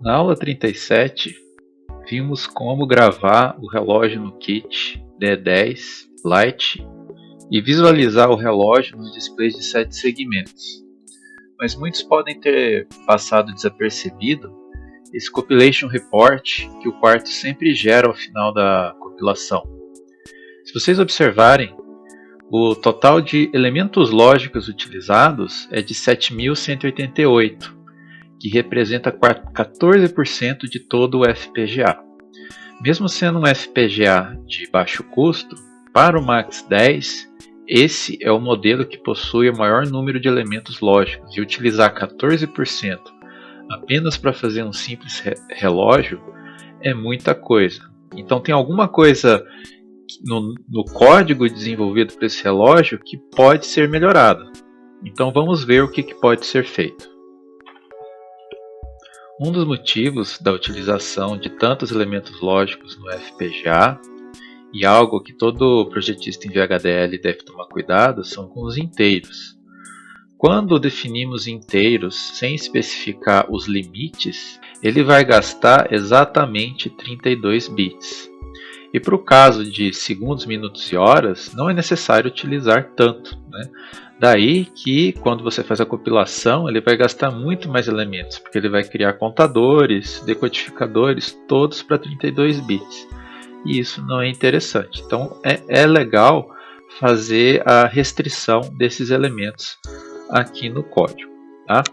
Na aula 37, vimos como gravar o relógio no kit D10 Lite e visualizar o relógio nos displays de 7 segmentos. Mas muitos podem ter passado desapercebido esse Compilation Report que o Quarto sempre gera ao final da compilação. Se vocês observarem, o total de elementos lógicos utilizados é de 7.188, que representa 14% de todo o FPGA. Mesmo sendo um FPGA de baixo custo, para o Max 10, esse é o modelo que possui o maior número de elementos lógicos, e utilizar 14% apenas para fazer um simples relógio é muita coisa. Então tem alguma coisa no código desenvolvido para esse relógio que pode ser melhorado. Então vamos ver o que pode ser feito. Um dos motivos da utilização de tantos elementos lógicos no FPGA, e algo que todo projetista em VHDL deve tomar cuidado, são com os inteiros. Quando definimos inteiros sem especificar os limites, ele vai gastar exatamente 32 bits. E para o caso de segundos, minutos e horas, não é necessário utilizar tanto, né? Daí que quando você faz a compilação, ele vai gastar muito mais elementos, porque ele vai criar contadores, decodificadores, todos para 32 bits. E isso não é interessante. Então é legal fazer a restrição desses elementos aqui no código. Tá?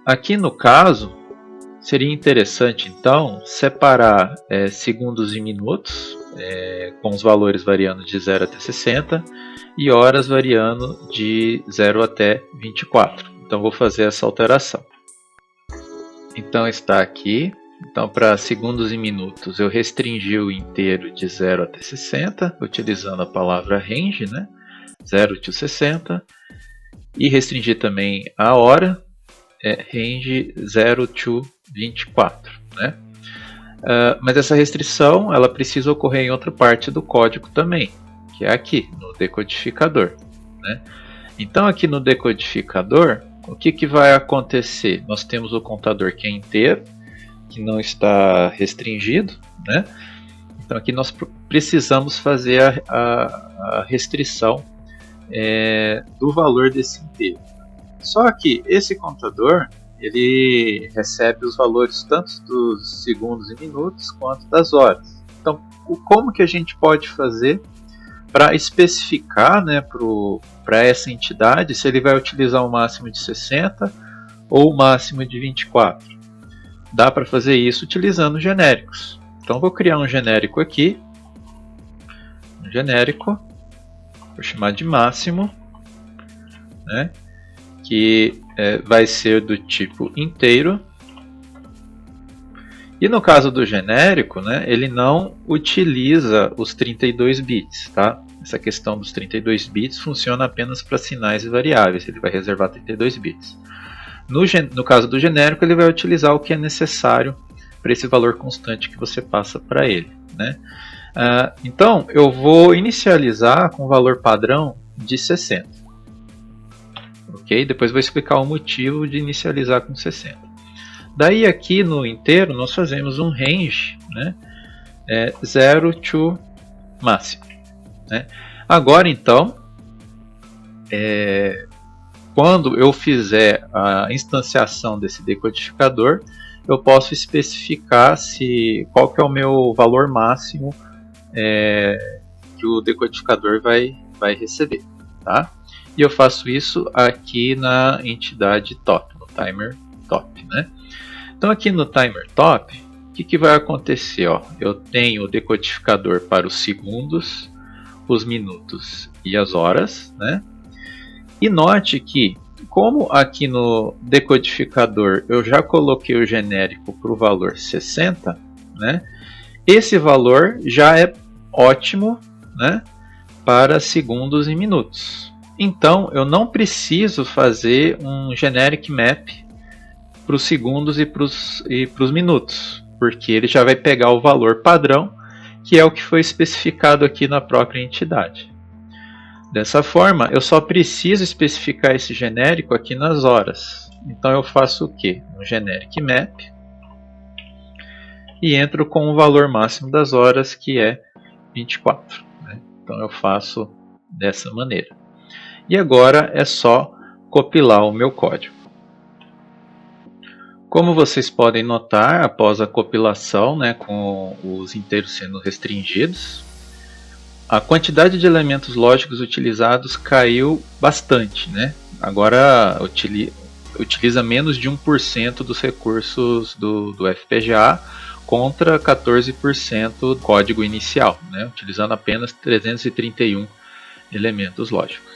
Aqui no caso, seria interessante então separar segundos e minutos, com os valores variando de 0 até 60 e horas variando de 0 até 24. Então vou fazer essa alteração. Então está aqui. Então para segundos e minutos eu restringi o inteiro de 0 até 60, utilizando a palavra range, né? 0 to 60. E restringir também a hora, range 0 to 24. Né? Mas essa restrição ela precisa ocorrer em outra parte do código também, que é aqui, no decodificador. Né? Então aqui no decodificador, o que vai acontecer? Nós temos o contador que é inteiro, que não está restringido. Né? Então aqui nós precisamos fazer a restrição do valor desse inteiro. Só que esse contador ele recebe os valores tanto dos segundos e minutos quanto das horas. Então, como que a gente pode fazer para especificar, né, para essa entidade se ele vai utilizar o máximo de 60 ou o máximo de 24? Dá para fazer isso utilizando genéricos. Então, vou criar um genérico aqui. Um genérico. Vou chamar de máximo. Né? Que vai ser do tipo inteiro. E no caso do genérico, né, ele não utiliza os 32 bits. Tá? Essa questão dos 32 bits funciona apenas para sinais e variáveis. Ele vai reservar 32 bits. No caso do genérico, ele vai utilizar o que é necessário para esse valor constante que você passa para ele. Né? Então, eu vou inicializar com o valor padrão de 60. Okay? Depois vou explicar o motivo de inicializar com 60. Daí aqui no inteiro nós fazemos um range, né? 0 to máximo. Né? Agora então, quando eu fizer a instanciação desse decodificador, eu posso especificar qual que é o meu valor máximo que o decodificador vai receber. Tá? E eu faço isso aqui na entidade top, no timer top. Né? Então aqui no timer top, o que vai acontecer? Ó, eu tenho o decodificador para os segundos, os minutos e as horas. Né? E note que, como aqui no decodificador eu já coloquei o genérico para o valor 60, né? Esse valor já é ótimo, né, para segundos e minutos. Então, eu não preciso fazer um generic map para os segundos e para os minutos, porque ele já vai pegar o valor padrão, que é o que foi especificado aqui na própria entidade. Dessa forma, eu só preciso especificar esse genérico aqui nas horas. Então eu faço o quê? Um generic map e entro com o valor máximo das horas, que é 24. Né? Então eu faço dessa maneira. E agora é só compilar o meu código. Como vocês podem notar, após a compilação, né, com os inteiros sendo restringidos, a quantidade de elementos lógicos utilizados caiu bastante. Né? Agora utiliza menos de 1% dos recursos do FPGA contra 14% do código inicial, né? Utilizando apenas 331 elementos lógicos.